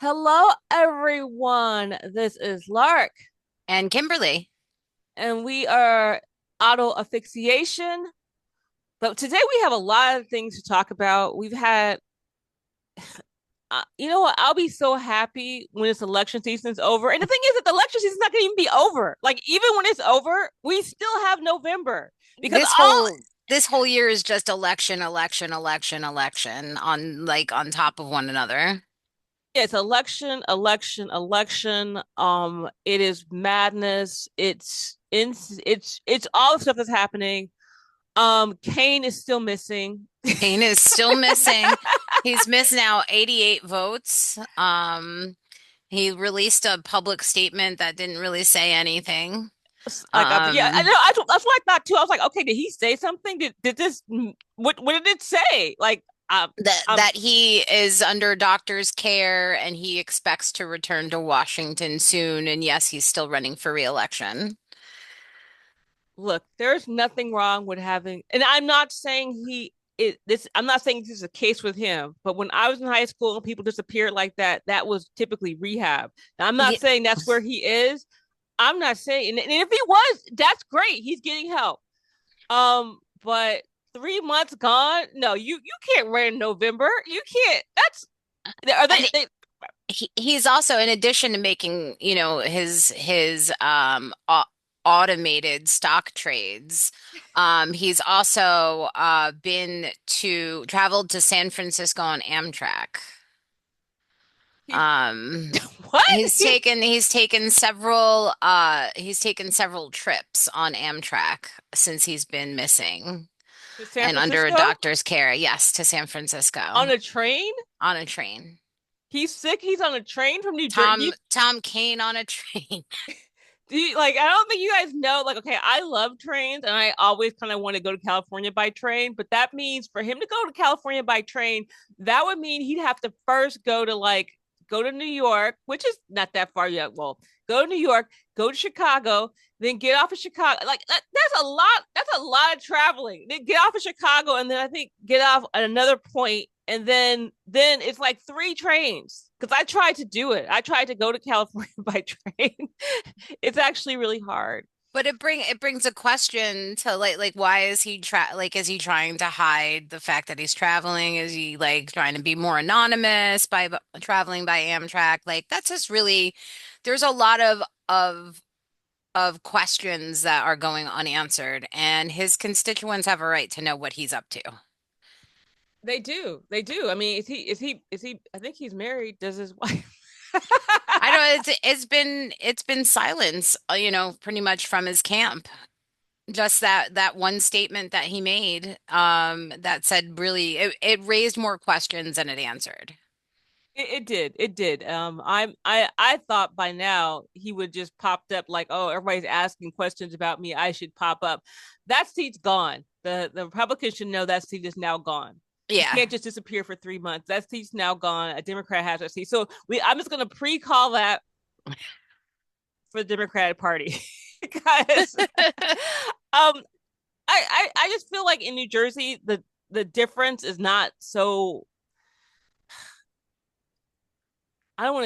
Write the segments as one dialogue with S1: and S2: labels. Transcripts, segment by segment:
S1: Hello, everyone. This is Lark,
S2: And Kimberly,
S1: and we are auto asphyxiation. But today we have a lot of things to talk about. We've had, you know what? I'll be so happy when this election season is over. And the thing is that the election season is not going to even be over. Like, even when it's over, we still have November because
S2: this
S1: all,
S2: whole this whole year is just election, election, election, election on top of one another.
S1: yeah, it's election, election, election. It is madness. It's all the stuff that's happening. Kane is still missing.
S2: Kane is still missing. He's missed now 88 votes. He released a public statement that didn't really say anything.
S1: Like, yeah, I know.
S2: Um,
S1: That's what I thought too. I was like, okay, did he say something? Did this? What did it say? Like,
S2: that
S1: um,
S2: that he is under doctor's care and he expects to return to Washington soon. And yes, he's still running for re-election.
S1: look, there's nothing wrong with having, and I'm not saying he it this. I'm not saying this is a case with him, but when I was in high school and people disappeared like that, that was typically rehab. Now, I'm not
S2: Yeah.
S1: saying that's where he is. I'm not saying, and if he was, that's great. He's getting help. But 3 months gone. No, you can't run in November. You can't. That's are
S2: And
S1: they
S2: he's also, in addition to making, his automated stock trades, he's also been to traveled to San Francisco on Amtrak.
S1: he
S2: Um,
S1: what?
S2: he's taken several trips on Amtrak since he's been missing
S1: To San
S2: and under a
S1: Francisco
S2: doctor's care. Yes, to San Francisco
S1: on a train?
S2: on a train.
S1: He's sick. He's on a train from New Jersey.
S2: Tom Kane on a train.
S1: Like, I don't think you guys know. Like, okay, I love trains, and I always kind of want to go to California by train. But that means for him to go to California by train, that would mean he'd have to first go to New York, which is not that far yet. Well, go to New York, go to Chicago, then get off of Chicago. Like that's a lot. That's a lot of traveling. Then get off of Chicago, and then I think get off at another point, and then it's like three trains. Because I tried to do it. I tried to go to California by train. It's actually really hard.
S2: But it brings a question to like why is he is he trying to hide the fact that he's traveling? Is he like trying to be more anonymous by traveling by Amtrak? Like that's just really there's a lot of questions that are going unanswered, and his constituents have a right to know what he's up to.
S1: They do. They do. I mean, is he I think he's married. Does his wife
S2: I know it's been silence, pretty much from his camp. Just that one statement that he made, that said really it raised more questions than it answered.
S1: it did. It did. I thought by now he would just popped up like, oh, everybody's asking questions about me. I should pop up. That seat's gone. The Republicans should know that seat is now gone. You
S2: Yeah.
S1: can't just disappear for 3 months. That seat's now gone. A Democrat has that seat. So I'm just gonna pre-call that for the Democratic Party. Guys. I just feel like in New Jersey the difference is not so. I don't want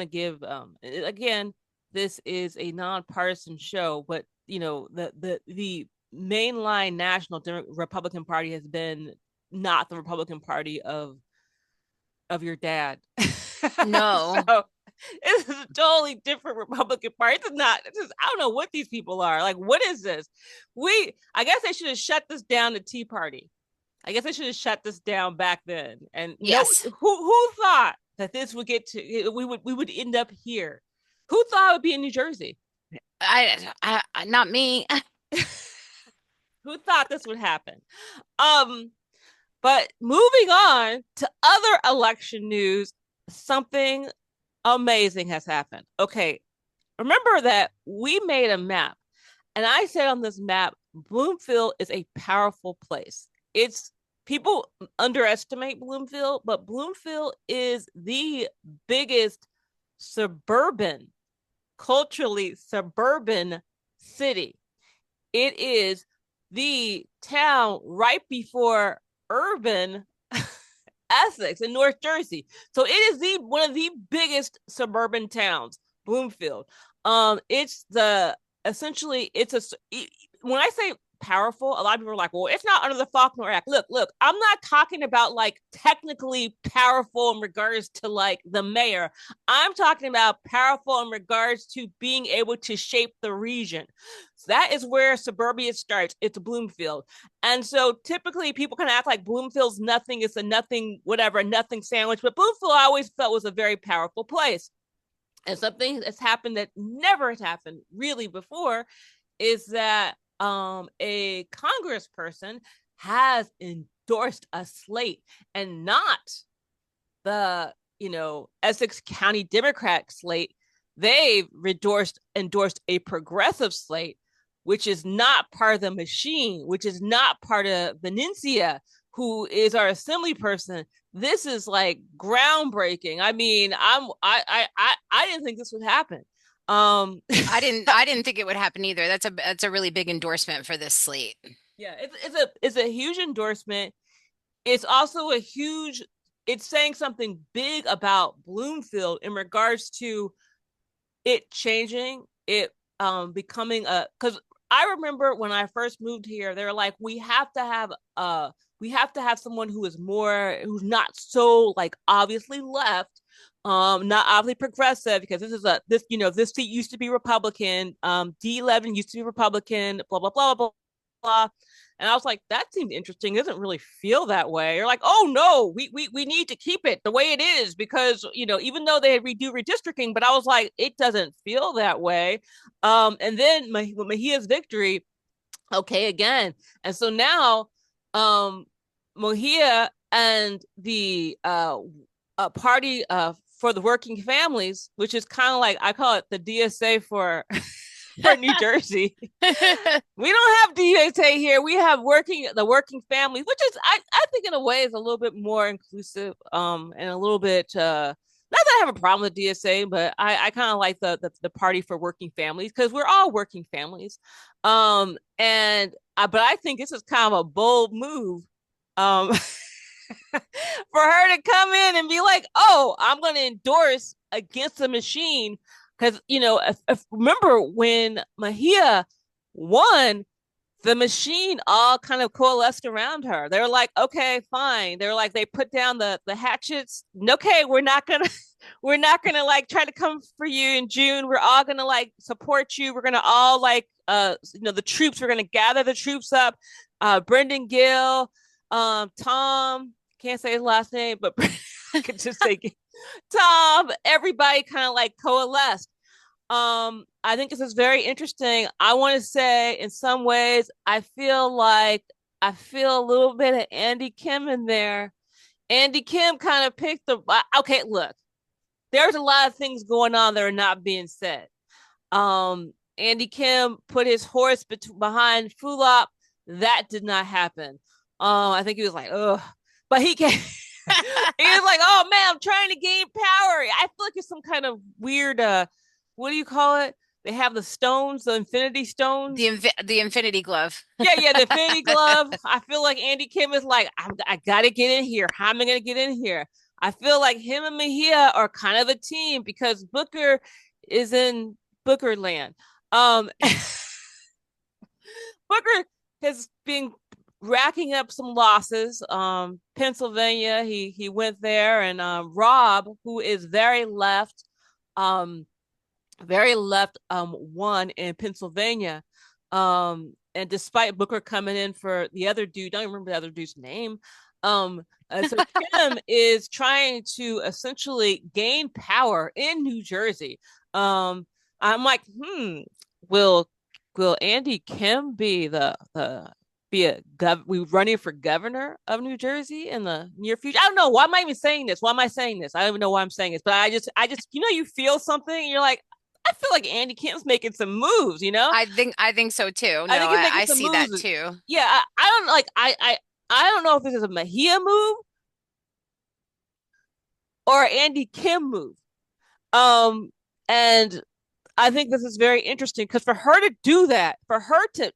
S1: to give again, this is a nonpartisan show, but the mainline national Republican Party has been not the Republican Party of your dad.
S2: No.
S1: So it's a totally different Republican Party. It's not. It's just, I don't know what these people are. Like, what is this? I guess they should have shut this down. The Tea Party. I guess I should have shut this down back then. And no,
S2: Yes.
S1: who thought that this would get to we would end up here? Who thought it would be in New Jersey?
S2: Not me.
S1: Who thought this would happen? Um, but moving on to other election news, something amazing has happened. Okay, remember that we made a map, and I said on this map, Bloomfield is a powerful place. It's People underestimate Bloomfield, but Bloomfield is the biggest suburban, culturally suburban city. It is the town right before urban Essex in North Jersey. So it is the one of the biggest suburban towns, Bloomfield. It's the essentially it's a when I say powerful, a lot of people are like, well, it's not under the Faulkner Act. Look, I'm not talking about like technically powerful in regards to like the mayor. I'm talking about powerful in regards to being able to shape the region. So that is where suburbia starts. It's Bloomfield. And so typically people kind of act like Bloomfield's nothing, it's a nothing, whatever, a nothing sandwich. But Bloomfield I always felt was a very powerful place. And something that's happened that never had happened really before is that a congressperson has endorsed a slate and not the Essex County Democratic slate. They've endorsed a progressive slate, which is not part of the machine, which is not part of Venencia, who is our assembly person. This is like groundbreaking. I mean, I didn't think this would happen. Um,
S2: I didn't think it would happen either. That's a really big endorsement for this slate.
S1: yeah, it's a huge endorsement. It's also a huge. It's saying something big about Bloomfield in regards to it changing, it becoming a because I remember when I first moved here, they were like, we have to have someone who's not so like obviously left, not obviously progressive, because this seat used to be Republican, D11 used to be Republican, blah blah blah blah blah. And I was like, that seemed interesting. It doesn't really feel that way. You're like, oh no, we need to keep it the way it is because even though they redo redistricting, but I was like, it doesn't feel that way. And then with Mejia's victory, okay, again. And so now Mejia and the party for the working families, which is kind of like I call it the DSA for for New Jersey. We don't have DSA here. We have the working families, which is I think in a way is a little bit more inclusive and a little bit not that I have a problem with DSA, but I kind of like the party for working families because we're all working families. And but I think this is kind of a bold move um for her to come in and be like, oh, I'm going to endorse against the machine. Because, if remember when Mejia won, the machine all kind of coalesced around her. They were like, okay, fine. They were like, they put down the hatchets. Okay, we're not gonna like try to come for you in June. We're all gonna like support you. We're gonna all like the troops, we're gonna gather the troops up. Brendan Gill, Tom, can't say his last name, but I could just say Tom, everybody kind of like coalesced. I think this is very interesting. I want to say in some ways, I feel a little bit of Andy Kim in there. Andy Kim kind of picked okay, look, there's a lot of things going on that are not being said. Andy Kim put his horse behind Fulop. That did not happen. I think he was like, oh, but he came. He was like, oh man, I'm trying to gain power. I feel like it's some kind of weird what do you call it? They have the stones, the infinity stones.
S2: The infinity glove.
S1: Yeah, the infinity glove. I feel like Andy Kim is like, I gotta get in here. How am I gonna get in here? I feel like him and Mejia are kind of a team because Booker is in Booker land. Booker has been racking up some losses. Pennsylvania, he went there, and Rob, who is very left, won in Pennsylvania. And despite Booker coming in for the other dude, I don't remember the other dude's name. So Kim is trying to essentially gain power in New Jersey. I'm like, will Andy Kim be we running for governor of New Jersey in the near future? I don't know. Why am I even saying this? Why am I saying this? I don't even know why I'm saying this, but I just you feel something. And you're like, I feel like Andy Kim's making some moves.
S2: I think so too. No,
S1: I think he's making
S2: I
S1: some
S2: see that
S1: moves.
S2: too.
S1: Yeah, I don't like I don't know if this is a Mejia move or Andy Kim move. And I think this is very interesting because for her to do that, for her to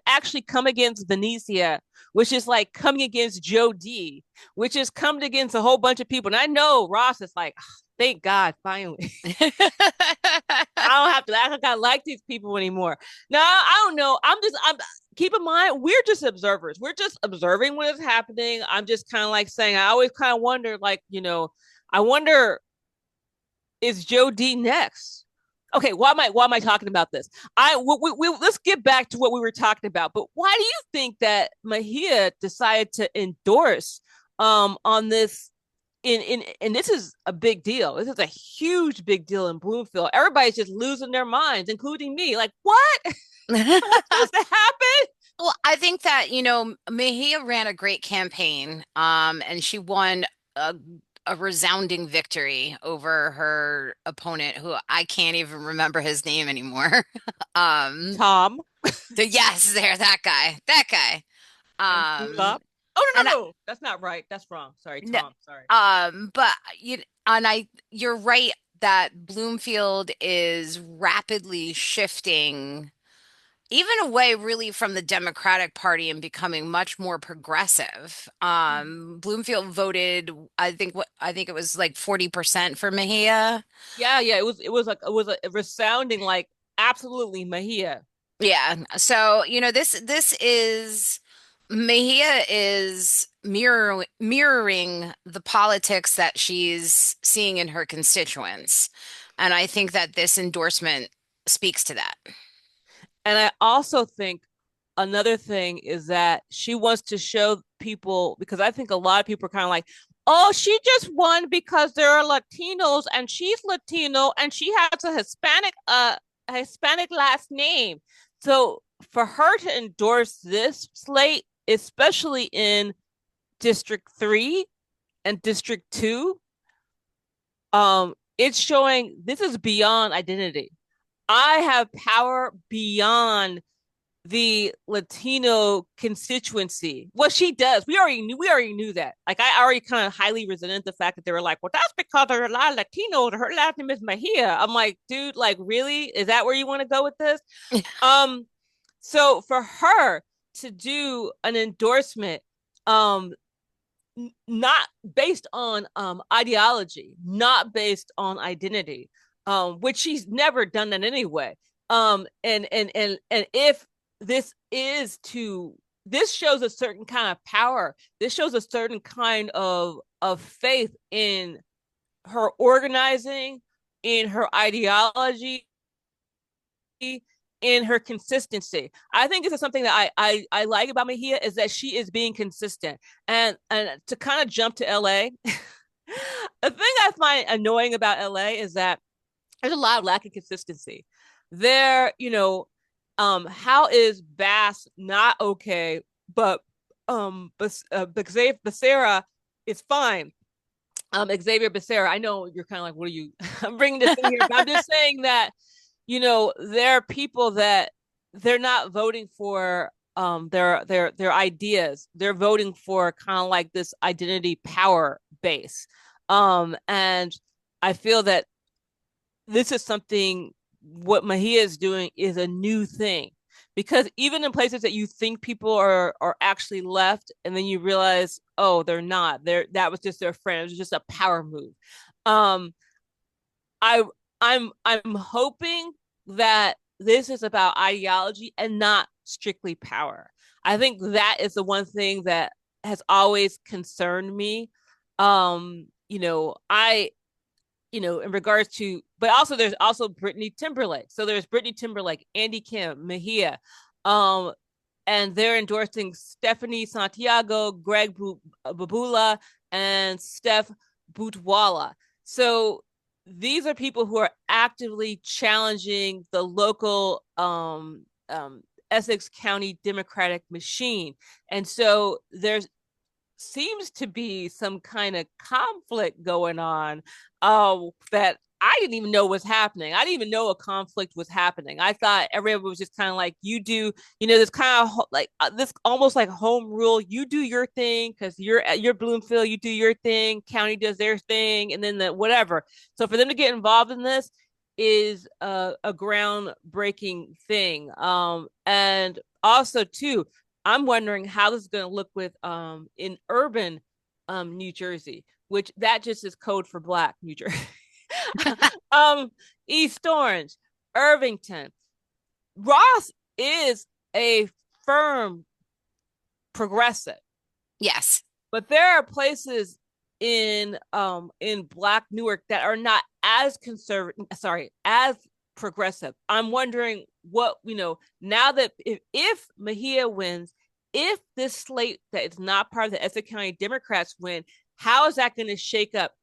S1: actually come against Benicia, which is like coming against Joe D, which is coming against a whole bunch of people. And I know Ross is like, oh, thank God, finally. I don't have to act like I like these people anymore. No, I don't know. I'm keep in mind, we're just observers. We're just observing what is happening. I'm just kind of like saying, I always kind of wonder, like, I wonder, is Joe D next? Okay, why am I talking about this? Let's get back to what we were talking about. But why do you think that Mejia decided to endorse on this in and this is a big deal. This is a huge big deal in Bloomfield. Everybody's just losing their minds, including me. Like, what? What's supposed to happen?
S2: Well, I think that, Mejia ran a great campaign, and she won a, a resounding victory over her opponent, who I can't even remember his name anymore. Um,
S1: Tom
S2: yes, that guy, that guy.
S1: and
S2: Um,
S1: Philip. Oh no,
S2: and I,
S1: no, no. That's not right. That's wrong. Sorry,
S2: no,
S1: Tom. Sorry.
S2: but you're right that Bloomfield is rapidly shifting even away really from the Democratic Party and becoming much more progressive. Bloomfield voted, I think it was like 40% for Mejia.
S1: Yeah, yeah. It was a resounding like absolutely Mejia.
S2: Yeah. So, this is Mejia is mirroring the politics that she's seeing in her constituents. And I think that this endorsement speaks to that.
S1: And I also think another thing is that she wants to show people because I think a lot of people are kind of like, oh, she just won because there are Latinos and she's Latino and she has a Hispanic last name. So for her to endorse this slate, especially in District 3 and District 2, it's showing this is beyond identity. I have power beyond the Latino constituency. Well, she does. We already knew that. Like I already kind of highly resented the fact that they were like, well, that's because there are a lot of Latinos. Her last name is Mejia. I'm like, dude, like really? Is that where you want to go with this? Um, so for her to do an endorsement, um, not based on ideology, not based on identity, which she's never done that anyway. And if this is to this shows a certain kind of power. This shows a certain kind of faith in her organizing, in her ideology, in her consistency. I think this is something that I like about Mejia is that she is being consistent. And to kind of jump to LA, the thing I find annoying about LA is that there's a lot of lack of consistency. There, how is Bass not okay, but Becerra is fine. Xavier Becerra, I know you're kind of like, what are you? I'm bringing this in here, but I'm just saying that there are people that they're not voting for their ideas. They're voting for kind of like this identity power base. And I feel that this is something what Mejia is doing is a new thing because even in places that you think people are actually left and then you realize oh they're not that was just their friend, it was just a power move. um I I'm hoping that this is about ideology and not strictly power. I think that is the one thing that has always concerned me. I in regards to, but also there's also Brittany Timberlake. So there's Brittany Timberlake, Andy Kim, Mejia, um, and they're endorsing Stephanie Santiago, Greg Babula, and Steph Boutwala. So these are people who are actively challenging the local Essex County Democratic machine. And so there's seems to be some kind of conflict going on that I didn't even know was happening. I didn't even know a conflict was happening. I thought everyone was just kind of like, you do, this kind of like this almost like home rule. You do your thing because you're at your Bloomfield, you do your thing, county does their thing, and then the whatever. So for them to get involved in this, is a groundbreaking thing. And also too, I'm wondering how this is going to look with in urban New Jersey, which that just is code for Black New Jersey. um, East Orange, Irvington, Ross is a firm progressive,
S2: Yes.
S1: but there are places in Black Newark that are not as conservative, sorry, as progressive. I'm wondering what, now that if Mejia wins, if this slate that is not part of the Essex County Democrats win, how is that going to shake up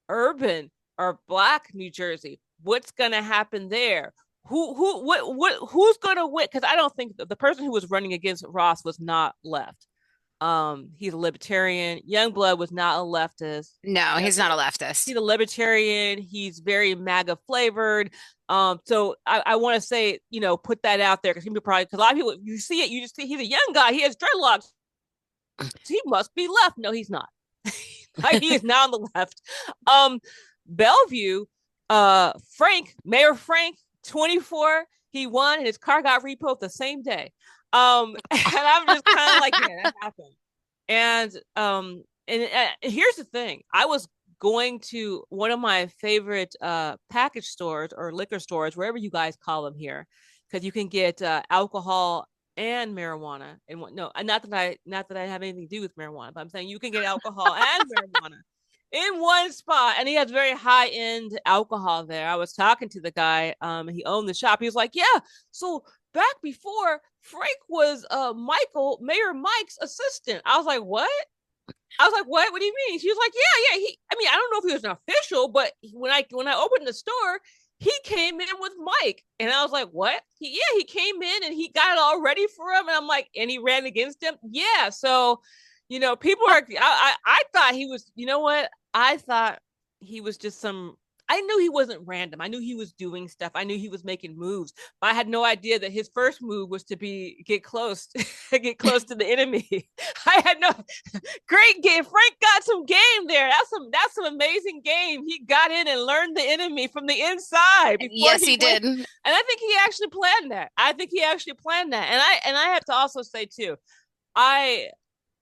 S1: urban or Black New Jersey? What's going to happen there? Who's going to win? Because I don't think the person who was running against Ross was not left. He's a libertarian. Youngblood was not a leftist.
S2: No, he's not a leftist.
S1: He's a libertarian. He's very MAGA flavored. So I want to say, put that out there because people probably, because a lot of people, you see it, you just see he's a young guy. He has dreadlocks. He must be left. No, he's not. He is not on the left. Bellevue, Mayor Frank, 24. He won, and his car got repoed the same day. And I'm just kind of like, yeah, that happened. And here's the thing: I was going to one of my favorite package stores or liquor stores, wherever you guys call them here, because you can get alcohol and marijuana. And no, not that I have anything to do with marijuana, but I'm saying you can get alcohol and marijuana in one spot, and he has very high end alcohol there. I was talking to the guy, he owned the shop. He was like, "Yeah, so back before Frank was Mayor Mike's assistant." I was like, "What?" I was like, "What? What do you mean?" She was like, "Yeah, yeah." I don't know if he was an official, but when I opened the store, he came in with Mike, and I was like, "What?" He came in and he got it all ready for him, and I'm like, and he ran against him. Yeah, so people are. I thought he was. You know what? I thought he was just some. I knew he wasn't random. I knew he was doing stuff. I knew he was making moves, but I had no idea that his first move was to get close to the enemy. I had no great game. Frank got some game there. That's some amazing game. He got in and learned the enemy from the inside before
S2: Yes, he did.
S1: And I think he actually planned that. And I have to also say too, I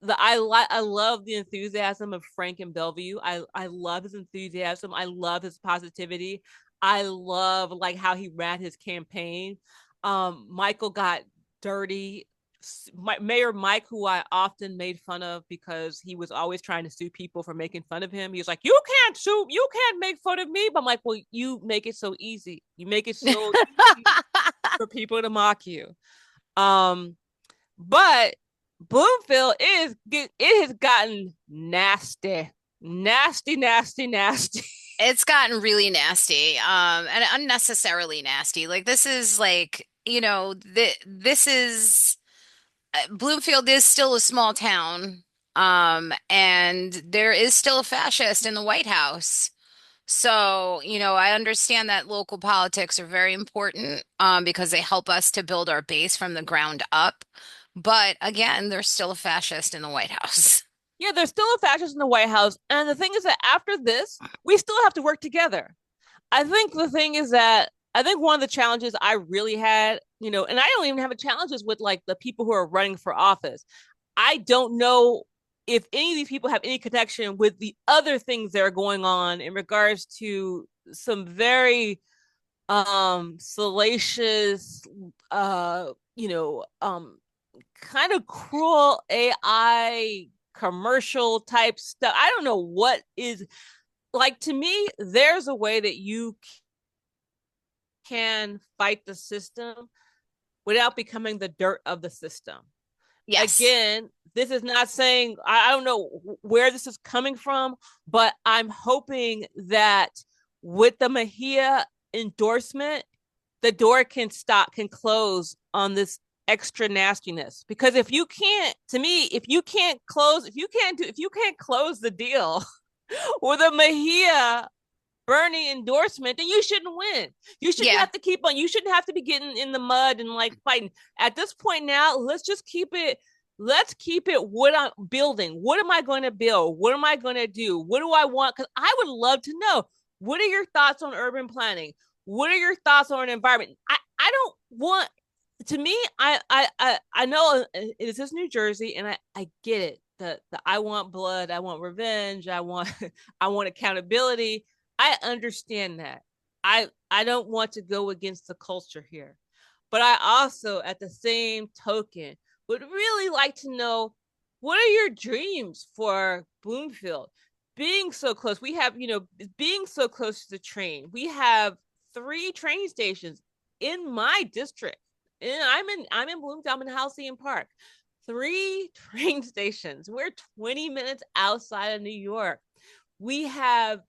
S1: love the enthusiasm of Frank and Bellevue. I love his enthusiasm. I love his positivity. I love like how he ran his campaign. Michael got dirty. Mayor Mike, who I often made fun of because he was always trying to sue people for making fun of him. He was like, "You can't sue, you can't make fun of me." But I'm like, "Well, you make it so easy. You make it so easy for people to mock you." But Bloomfield it has gotten nasty, nasty, nasty, nasty.
S2: It's gotten really nasty, and unnecessarily nasty. Like this is like, this is Bloomfield is still a small town, and there is still a fascist in the White House. So, I understand that local politics are very important, because they help us to build our base from the ground up. But again, there's still a fascist in the White House.
S1: Yeah, there's still a fascist in the White House. And the thing is that after this, we still have to work together. I think the thing is that I think one of the challenges I really had, and I don't even have a challenges with like the people who are running for office. I don't know if any of these people have any connection with the other things that are going on in regards to some very salacious kind of cruel AI commercial type stuff. I don't know what is like. To me, there's a way that you can fight the system without becoming the dirt of the system.
S2: Yes.
S1: Again, this is not saying I don't know where this is coming from, but I'm hoping that with the Mejia endorsement, the door can close on this extra nastiness. Because if you can't close the deal with a Mejia Bernie endorsement, then you shouldn't win. You shouldn't have to you shouldn't have to be getting in the mud and like fighting. At this point now, let's keep it what I'm building. What am I going to build? What am I going to do? What do I want? Because I would love to know, what are your thoughts on urban planning? What are your thoughts on the environment? I don't want, to me, I know it is New Jersey, and I get it. The I want blood, I want revenge, I want I want accountability. I understand that. I don't want to go against the culture here, but I also, at the same token, would really like to know, what are your dreams for Bloomfield? Being so close, we have, being so close to the train. We have three train stations in my district. And I'm in Bloomfield, I'm in Halcyon Park. Three train stations. We're 20 minutes outside of New York. We have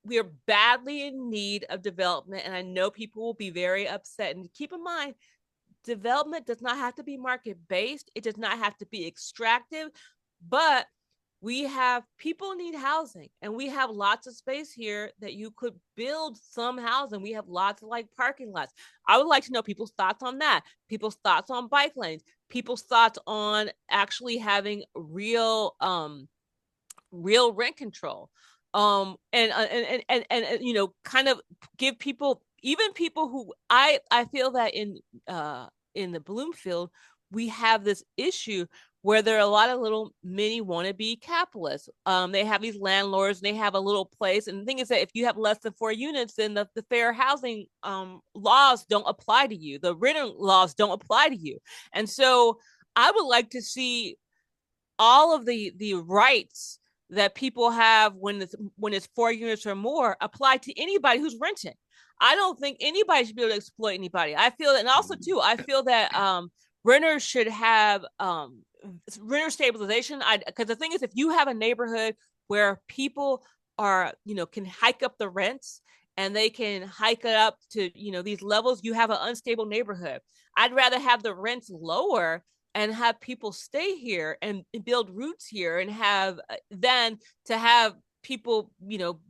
S1: we are badly in need of development, and I know people will be very upset. And keep in mind, development does not have to be market based, it does not have to be extractive, but we have people need housing, and we have lots of space here that you could build some housing. We have lots of like parking lots. I would like to know people's thoughts on that, people's thoughts on bike lanes, people's thoughts on actually having real rent control, and kind of give people, even people who, I feel that in the Bloomfield, we have this issue where there are a lot of little mini wannabe capitalists. They have these landlords, and they have a little place. And the thing is that if you have less than 4 units, then the fair housing laws don't apply to you. The renter laws don't apply to you. And so I would like to see all of the rights that people have when it's 4 units or more apply to anybody who's renting. I don't think anybody should be able to exploit anybody. I feel that, and also too, I feel that renters should have renter stabilization. Because the thing is, if you have a neighborhood where people are, can hike up the rents, and they can hike it up to, these levels, you have an unstable neighborhood. I'd rather have the rents lower and have people stay here and build roots here, and have then to have people,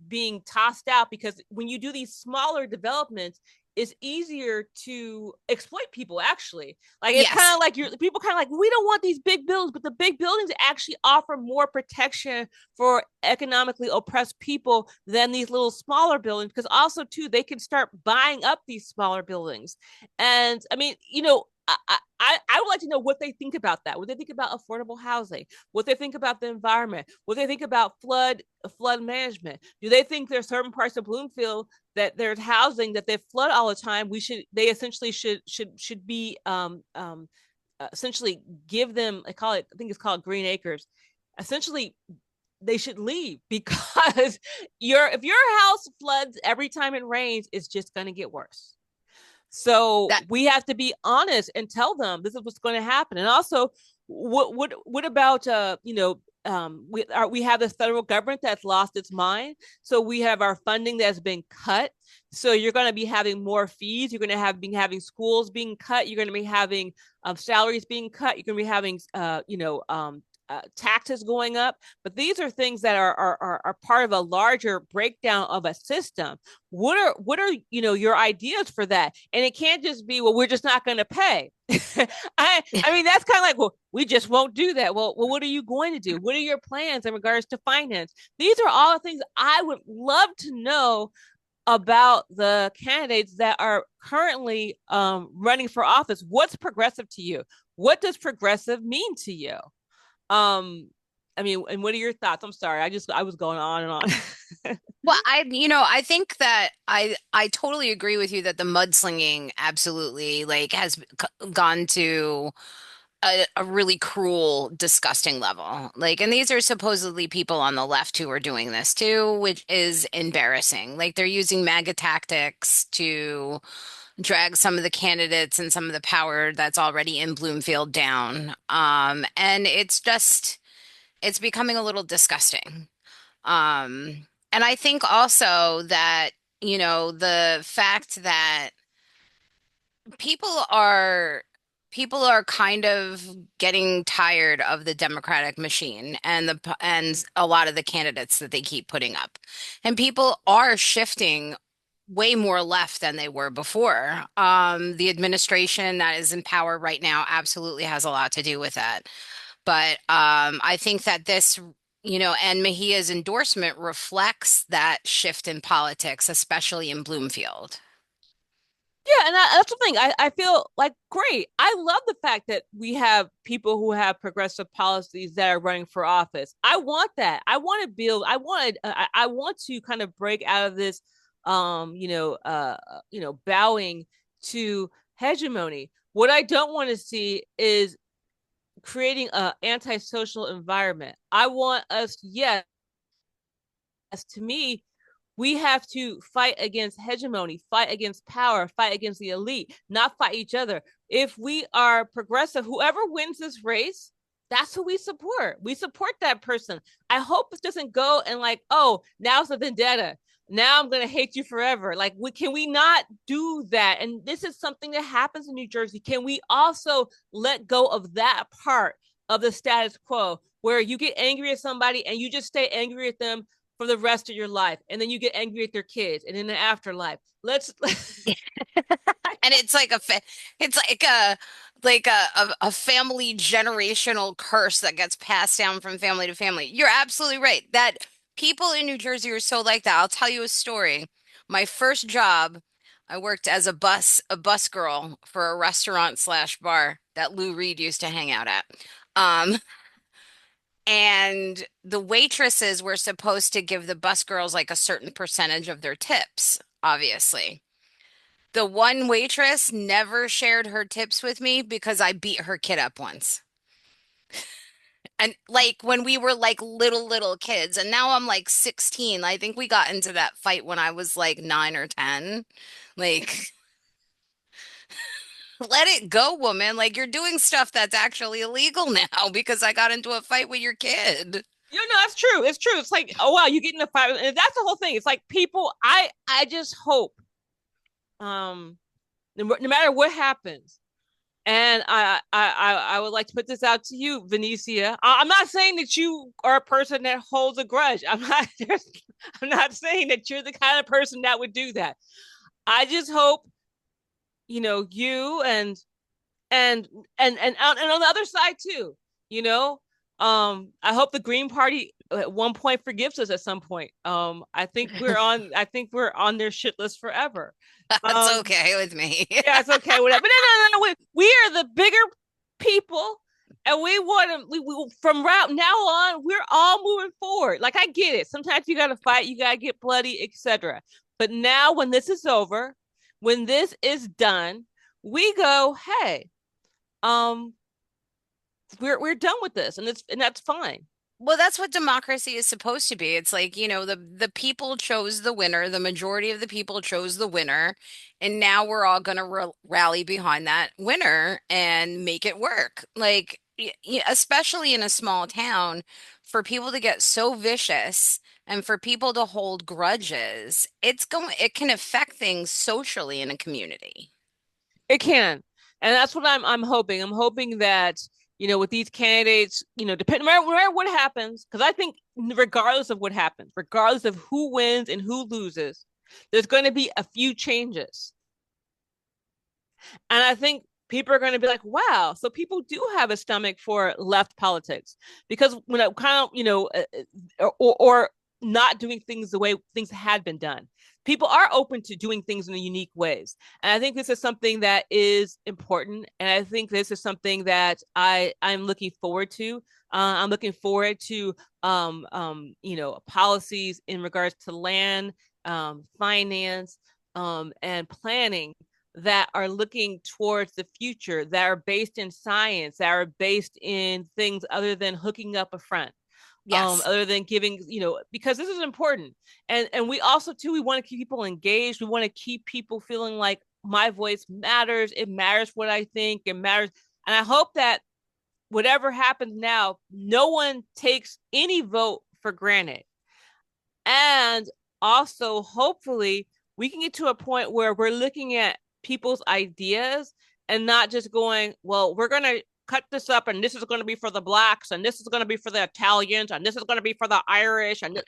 S1: being tossed out, because when you do these smaller developments, it's easier to exploit people. Actually, like, it's kind
S2: Yes.
S1: of like, people kind of like, we don't want these big buildings, but the big buildings actually offer more protection for economically oppressed people than these little smaller buildings, because also too, they can start buying up these smaller buildings. And I mean, I would like to know what they think about that. What they think about affordable housing. What they think about the environment. What they think about flood management. Do they think there's certain parts of Bloomfield that there's housing that they flood all the time? They essentially should be essentially give them. I call it. I think it's called Green Acres. Essentially, they should leave, because if your house floods every time it rains, it's just going to get worse. So
S2: That
S1: we have to be honest and tell them this is what's going to happen. And also, what about we have this federal government that's lost its mind. So we have our funding that's been cut. So you're going to be having more fees. You're going to have been having schools being cut. You're going to be having salaries being cut. You're going to be having taxes going up. But these are things that are part of a larger breakdown of a system. What are your ideas for that? And it can't just be, well, we're just not going to pay. I mean, that's kind of like, well, we just won't do that. Well, what are you going to do? What are your plans in regards to finance? These are all the things I would love to know about the candidates that are currently running for office. What's progressive to you? What does progressive mean to you? Um, I mean, and what are your thoughts? I'm sorry, I was going on and on.
S2: Well, I think that I totally agree with you that the mudslinging absolutely like has gone to a really cruel, disgusting level. Like, and these are supposedly people on the left who are doing this too, which is embarrassing. Like, they're using MAGA tactics to drag some of the candidates and some of the power that's already in Bloomfield down. And it's becoming a little disgusting. And I think also that, the fact that people are people are kind of getting tired of the Democratic machine and a lot of the candidates that they keep putting up. And people are shifting way more left than they were before. The administration that is in power right now absolutely has a lot to do with that. But I think that and Mejia's endorsement reflects that shift in politics, especially in Bloomfield.
S1: Yeah, and that's the thing. I feel like great. I love the fact that we have people who have progressive policies that are running for office. I want that. I want to build. I want to kind of break out of this, bowing to hegemony. What I don't want to see is creating an antisocial environment. I want us, yes, to me, we have to fight against hegemony, fight against power, fight against the elite, not fight each other. If we are progressive, whoever wins this race, that's who we support. We support that person. I hope it doesn't go and like, oh, now it's a vendetta. Now I'm going to hate you forever. Like, can we not do that? And this is something that happens in New Jersey. Can we also let go of that part of the status quo where you get angry at somebody and you just stay angry at them for the rest of your life, and then you get angry at their kids, and in the afterlife, let's.
S2: And it's like it's like a family generational curse that gets passed down from family to family. You're absolutely right. That people in New Jersey are so like that. I'll tell you a story. My first job, I worked as a bus girl for a restaurant slash bar that Lou Reed used to hang out at. Um, and the waitresses were supposed to give the bus girls like a certain percentage of their tips, obviously. The one waitress never shared her tips with me because I beat her kid up once. And like when we were like little kids, and now I'm like 16. I think we got into that fight when I was like 9 or 10. Like, let it go, woman. Like, you're doing stuff that's actually illegal now because I got into a fight with your kid.
S1: That's true. It's true. It's like, oh wow, you get in a fight, and that's the whole thing. It's like people. I just hope, no matter what happens, and I would like to put this out to you, Venetia. I'm not saying that you are a person that holds a grudge. I'm not saying that you're the kind of person that would do that. I just hope, you and on the other side too, you know, I hope the Green Party at one point forgives us at some point. I think we're on their shit list forever.
S2: That's
S1: Um,
S2: okay with me.
S1: yeah, it's okay, whatever. But no. We are the bigger people, and we want to. From route now on, we're all moving forward. Like I get it. Sometimes you got to fight, you got to get bloody, etc. But now, when this is over, when this is done, we go, hey, um, we're done with this, and that's fine.
S2: Well, that's what democracy is supposed to be. It's like, the people chose the winner, the majority of the people chose the winner, and now we're all going to rally behind that winner and make it work. Like, especially in a small town, for people to get so vicious and for people to hold grudges, it can affect things socially in a community.
S1: It can, and that's what I'm hoping. I'm hoping that with these candidates, depending no matter what happens, because I think regardless of what happens, regardless of who wins and who loses, there's going to be a few changes, and I think people are going to be like, wow, so people do have a stomach for left politics because when I kind of or not doing things the way things had been done. People are open to doing things in unique ways. And I think this is something that is important. And I think this is something that I'm looking forward to. I'm looking forward to, policies in regards to land, finance, and planning that are looking towards the future, that are based in science, that are based in things other than hooking up a friend,
S2: Yes.
S1: other than giving, because this is important. And we also too, we want to keep people engaged. We want to keep people feeling like my voice matters. It matters what I think. It matters. And I hope that whatever happens now, no one takes any vote for granted. And also, hopefully, we can get to a point where we're looking at people's ideas and not just going, well, we're going to cut this up and this is going to be for the blacks and this is going to be for the Italians and this is going to be for the Irish. And,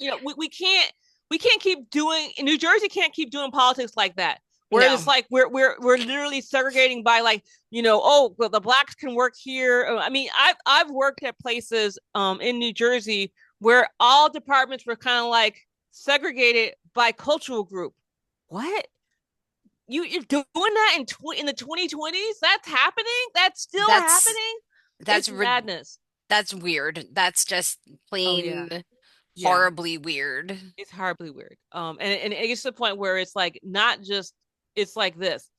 S1: we can't keep doing, New Jersey can't keep doing politics like that. Where
S2: No.
S1: it's like we're literally segregating by like, oh, well, the blacks can work here. I mean, I've worked at places in New Jersey where all departments were kind of like segregated by cultural group. What? you're doing that in the 2020s? That's happening? That's still
S2: That's
S1: happening?
S2: that's
S1: It's
S2: ri-
S1: madness.
S2: that's weird. That's just
S1: Oh yeah.
S2: plain
S1: Yeah.
S2: horribly weird.
S1: It's horribly weird. And it gets to the point where it's like not just it's like this.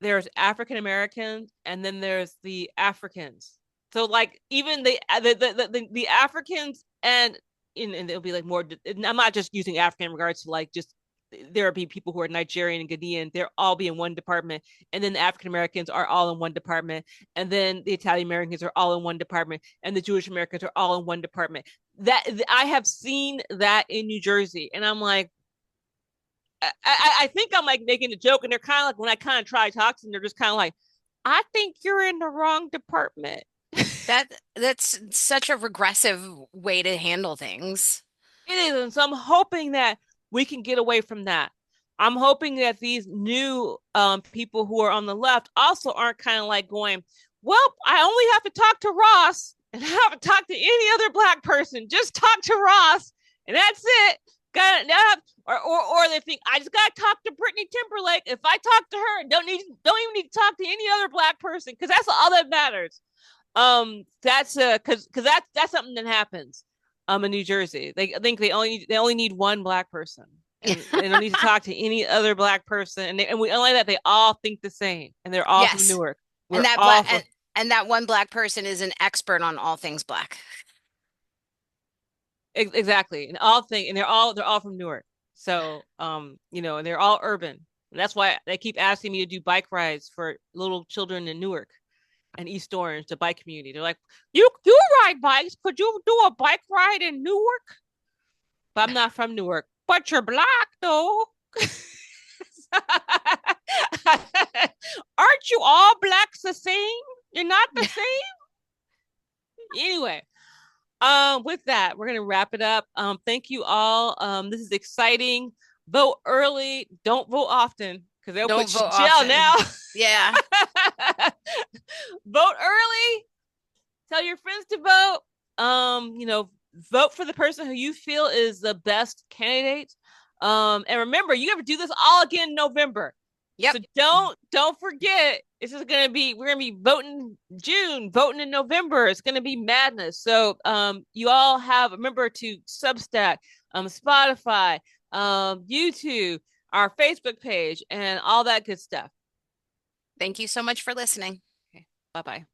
S1: There's African Americans and then there's the Africans. So like even the Africans and it'll be like more. I'm not just using African in regards to like just there'll be people who are Nigerian and Ghanaian. They're all be in one department, and then the African Americans are all in one department, and then the Italian Americans are all in one department, and the Jewish Americans are all in one department. That I have seen that in New Jersey, and I'm like, I think I'm like making a joke, and they're kind of like when I kind of try to talk to them, they're just kind of like, I think you're in the wrong department.
S2: That's such a regressive way to handle things.
S1: It is, and so I'm hoping that we can get away from that. I'm hoping that these new people who are on the left also aren't kind of like going, well, I only have to talk to Ross and I haven't talked to any other black person. Just talk to Ross, and that's it. Got it. Or they think I just gotta talk to Brittany Timberlake. If I talk to her, don't even need to talk to any other black person because that's all that matters. That's because that's something that happens in New Jersey. I think they only need one black person, and they don't need to talk to any other black person. And we only that they all think the same, and they're all from
S2: Yes.
S1: Newark.
S2: And
S1: We're
S2: that
S1: all
S2: black
S1: from
S2: and that one black person is an expert on all things black.
S1: exactly, and they're all from Newark. So and they're all urban. And that's why they keep asking me to do bike rides for little children in Newark and East Orange, the bike community. They're like, you ride bikes? Could you do a bike ride in Newark? But I'm not from Newark. But you're black though. Aren't you all blacks the same? You're not the same. Anyway, with that, we're gonna wrap it up. Thank you all. This is exciting. Vote early. Don't vote often because they'll
S2: Don't
S1: put you
S2: vote
S1: in jail now.
S2: often. Yeah.
S1: Vote early. Tell your friends to vote. Vote for the person who you feel is the best candidate. And remember, you have to do this all again in November.
S2: Yep.
S1: So don't forget. This is we're gonna be voting June, voting in November. It's gonna be madness. So you all remember to Substack, Spotify, YouTube, our Facebook page, and all that good stuff.
S2: Thank you so much for listening.
S1: Okay. Bye bye.